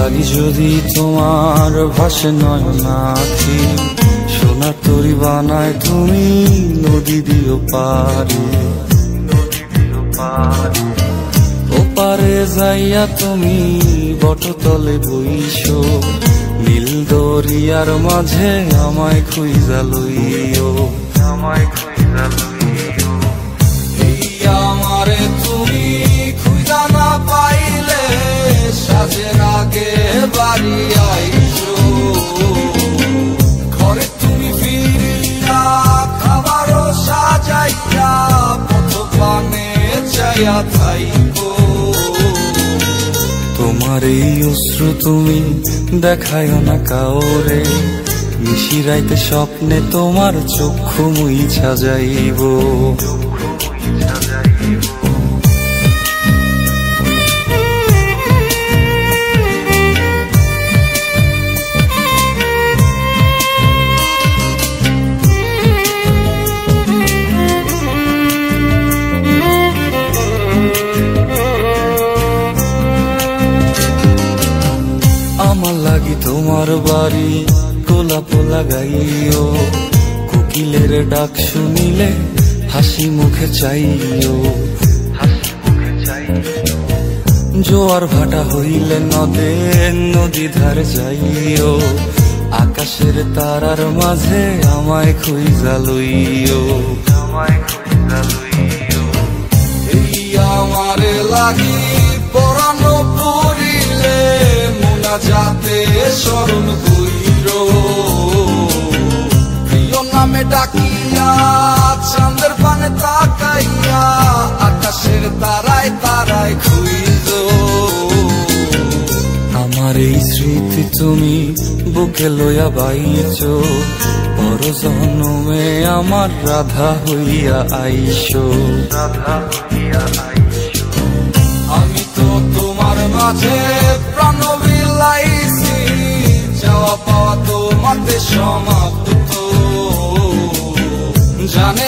লাগি যদি তোমার ভাসে নয়নাখি, সোনার তরি বানায় তুমি নদী দিও পারে। ওপারে যাইয়া তুমি বটতলে বইসো, নীল দরিয়ার মাঝে আমায় খুঁজা লইও, আমায় খুঁজা লইও। এই আমারে তুমি খুঁজা না পাইলে সাজের আগে বাড়ি আইসো, ঘরে তুমি ফিরিয়া খাবারও সাজাইয়া পথ পানে চাইয়া থাইকো। তোমার এই অশ্রু তুমি দেখায় না কাউরে, নিশিরাইতে স্বপ্নে তোমার চক্ষু মুইছা যাইব। আমার লাগি তোমার বাড়ি গোলাপ লাগাইও, কোকিলের ডাক শুনিলে হাসি মুখে চাইও। জোয়ার ভাটা হইলে নদে নদী ধারে যাইও, আকাশের তারার মাঝে আমায় খুঁজা লইও, আমায় খুঁজা লইও। এই আমারে লাগি পরানো পড়িলে যাতে স্মরণ কইরো, প্রিয় নামে ডাকিয়া চাঁদের পানে তাকাইয়া আকাশের তারায় তারায় খুঁজো। আমার এই স্মৃতি তুমি বুকে লইয়া বাইছো, পর জন্মে আমার রাধা হইয়া আইসো, রাধা হইয়া আইসো। আমি তো তোমার মাঝে প্রাণ বিলাইছি, যাওয়া পাওয়া তোমাতে সমাপ্ত, জানে